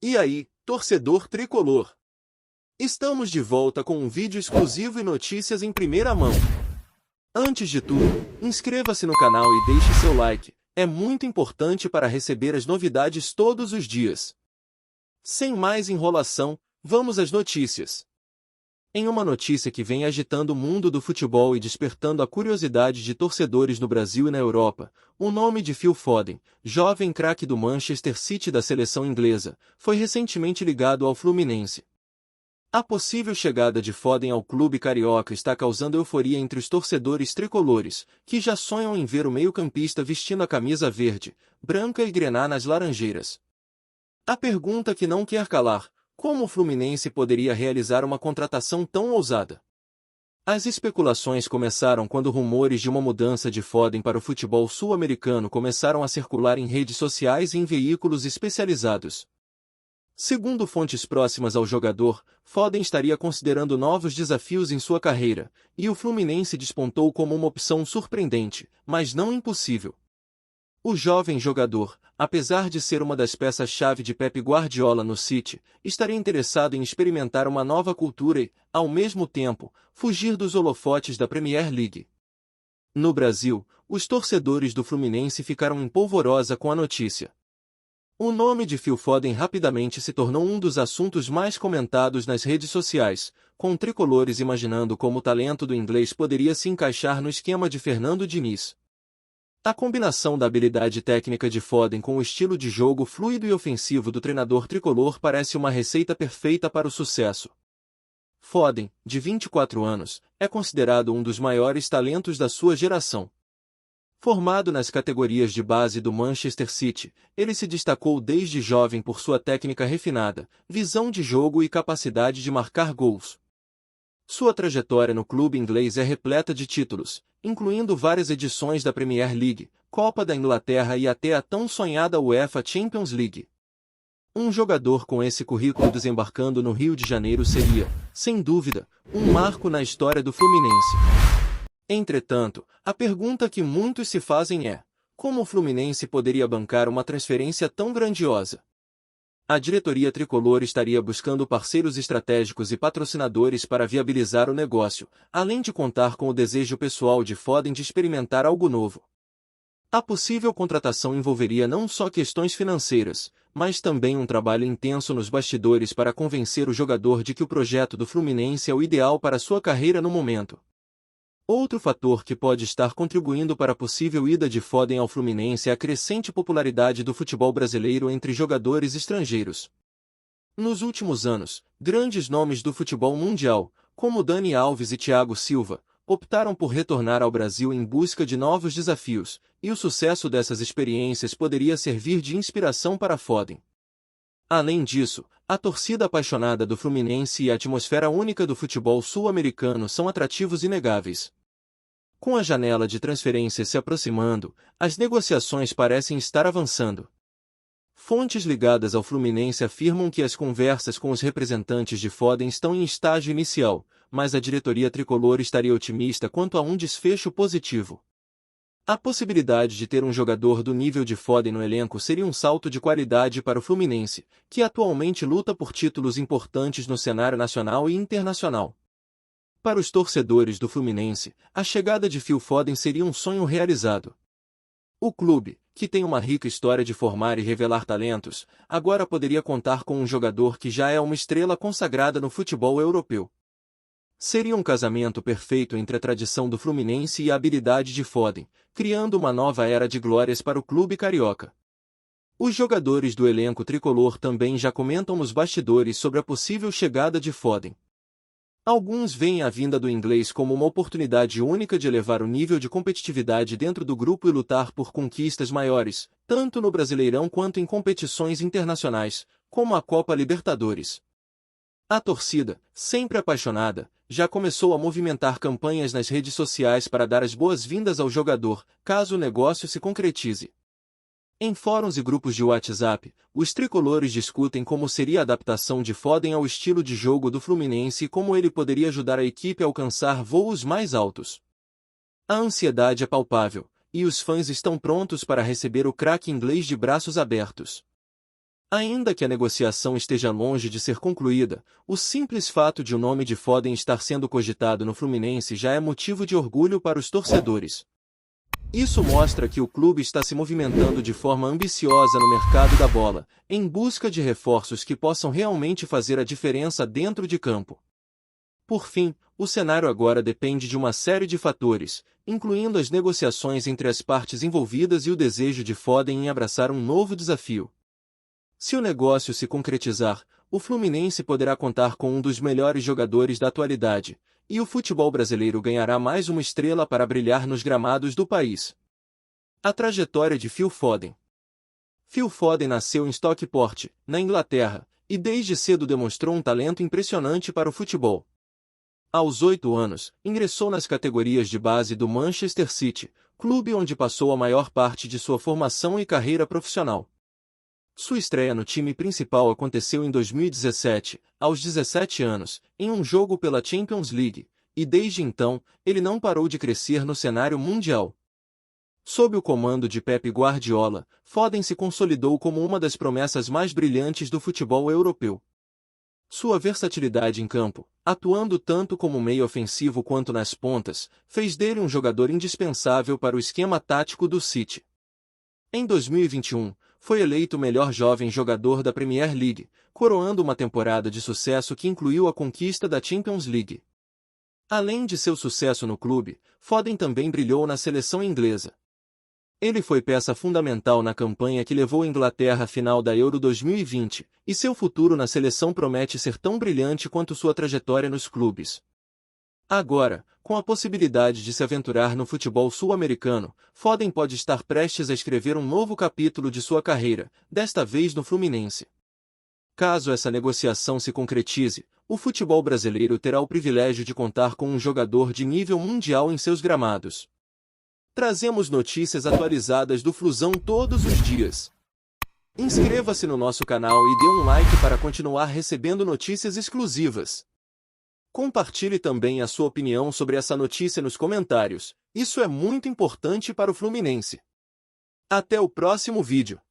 E aí, torcedor tricolor? Estamos de volta com um vídeo exclusivo e notícias em primeira mão. Antes de tudo, inscreva-se no canal e deixe seu like, é muito importante para receber as novidades todos os dias. Sem mais enrolação, vamos às notícias. Em uma notícia que vem agitando o mundo do futebol e despertando a curiosidade de torcedores no Brasil e na Europa, o nome de Phil Foden, jovem craque do Manchester City da seleção inglesa, foi recentemente ligado ao Fluminense. A possível chegada de Foden ao clube carioca está causando euforia entre os torcedores tricolores, que já sonham em ver o meio-campista vestindo a camisa verde, branca e grená nas Laranjeiras. A pergunta que não quer calar: como o Fluminense poderia realizar uma contratação tão ousada? As especulações começaram quando rumores de uma mudança de Foden para o futebol sul-americano começaram a circular em redes sociais e em veículos especializados. Segundo fontes próximas ao jogador, Foden estaria considerando novos desafios em sua carreira, e o Fluminense despontou como uma opção surpreendente, mas não impossível. O jovem jogador, apesar de ser uma das peças-chave de Pep Guardiola no City, estaria interessado em experimentar uma nova cultura e, ao mesmo tempo, fugir dos holofotes da Premier League. No Brasil, os torcedores do Fluminense ficaram em polvorosa com a notícia. O nome de Phil Foden rapidamente se tornou um dos assuntos mais comentados nas redes sociais, com tricolores imaginando como o talento do inglês poderia se encaixar no esquema de Fernando Diniz. A combinação da habilidade técnica de Foden com o estilo de jogo fluido e ofensivo do treinador tricolor parece uma receita perfeita para o sucesso. Foden, de 24 anos, é considerado um dos maiores talentos da sua geração. Formado nas categorias de base do Manchester City, ele se destacou desde jovem por sua técnica refinada, visão de jogo e capacidade de marcar gols. Sua trajetória no clube inglês é repleta de títulos, incluindo várias edições da Premier League, Copa da Inglaterra e até a tão sonhada UEFA Champions League. Um jogador com esse currículo desembarcando no Rio de Janeiro seria, sem dúvida, um marco na história do Fluminense. Entretanto, a pergunta que muitos se fazem é: como o Fluminense poderia bancar uma transferência tão grandiosa? A diretoria tricolor estaria buscando parceiros estratégicos e patrocinadores para viabilizar o negócio, além de contar com o desejo pessoal de Foden de experimentar algo novo. A possível contratação envolveria não só questões financeiras, mas também um trabalho intenso nos bastidores para convencer o jogador de que o projeto do Fluminense é o ideal para sua carreira no momento. Outro fator que pode estar contribuindo para a possível ida de Foden ao Fluminense é a crescente popularidade do futebol brasileiro entre jogadores estrangeiros. Nos últimos anos, grandes nomes do futebol mundial, como Dani Alves e Thiago Silva, optaram por retornar ao Brasil em busca de novos desafios, e o sucesso dessas experiências poderia servir de inspiração para Foden. Além disso, a torcida apaixonada do Fluminense e a atmosfera única do futebol sul-americano são atrativos inegáveis. Com a janela de transferências se aproximando, as negociações parecem estar avançando. Fontes ligadas ao Fluminense afirmam que as conversas com os representantes de Foden estão em estágio inicial, mas a diretoria tricolor estaria otimista quanto a um desfecho positivo. A possibilidade de ter um jogador do nível de Foden no elenco seria um salto de qualidade para o Fluminense, que atualmente luta por títulos importantes no cenário nacional e internacional. Para os torcedores do Fluminense, a chegada de Phil Foden seria um sonho realizado. O clube, que tem uma rica história de formar e revelar talentos, agora poderia contar com um jogador que já é uma estrela consagrada no futebol europeu. Seria um casamento perfeito entre a tradição do Fluminense e a habilidade de Foden, criando uma nova era de glórias para o clube carioca. Os jogadores do elenco tricolor também já comentam nos bastidores sobre a possível chegada de Foden. Alguns veem a vinda do inglês como uma oportunidade única de elevar o nível de competitividade dentro do grupo e lutar por conquistas maiores, tanto no Brasileirão quanto em competições internacionais, como a Copa Libertadores. A torcida, sempre apaixonada, já começou a movimentar campanhas nas redes sociais para dar as boas-vindas ao jogador, caso o negócio se concretize. Em fóruns e grupos de WhatsApp, os tricolores discutem como seria a adaptação de Foden ao estilo de jogo do Fluminense e como ele poderia ajudar a equipe a alcançar voos mais altos. A ansiedade é palpável, e os fãs estão prontos para receber o craque inglês de braços abertos. Ainda que a negociação esteja longe de ser concluída, o simples fato de o nome de Foden estar sendo cogitado no Fluminense já é motivo de orgulho para os torcedores. Isso mostra que o clube está se movimentando de forma ambiciosa no mercado da bola, em busca de reforços que possam realmente fazer a diferença dentro de campo. Por fim, o cenário agora depende de uma série de fatores, incluindo as negociações entre as partes envolvidas e o desejo de Foden em abraçar um novo desafio. Se o negócio se concretizar, o Fluminense poderá contar com um dos melhores jogadores da atualidade, e o futebol brasileiro ganhará mais uma estrela para brilhar nos gramados do país. A trajetória de Phil Foden. Phil Foden nasceu em Stockport, na Inglaterra, e desde cedo demonstrou um talento impressionante para o futebol. Aos 8 anos, ingressou nas categorias de base do Manchester City, clube onde passou a maior parte de sua formação e carreira profissional. Sua estreia no time principal aconteceu em 2017, aos 17 anos, em um jogo pela Champions League, e desde então, ele não parou de crescer no cenário mundial. Sob o comando de Pep Guardiola, Foden se consolidou como uma das promessas mais brilhantes do futebol europeu. Sua versatilidade em campo, atuando tanto como meio ofensivo quanto nas pontas, fez dele um jogador indispensável para o esquema tático do City. Em 2021, foi eleito o melhor jovem jogador da Premier League, coroando uma temporada de sucesso que incluiu a conquista da Champions League. Além de seu sucesso no clube, Foden também brilhou na seleção inglesa. Ele foi peça fundamental na campanha que levou a Inglaterra à final da Euro 2020, e seu futuro na seleção promete ser tão brilhante quanto sua trajetória nos clubes. Agora, com a possibilidade de se aventurar no futebol sul-americano, Foden pode estar prestes a escrever um novo capítulo de sua carreira, desta vez no Fluminense. Caso essa negociação se concretize, o futebol brasileiro terá o privilégio de contar com um jogador de nível mundial em seus gramados. Trazemos notícias atualizadas do Flusão todos os dias. Inscreva-se no nosso canal e dê um like para continuar recebendo notícias exclusivas. Compartilhe também a sua opinião sobre essa notícia nos comentários, isso é muito importante para o Fluminense. Até o próximo vídeo.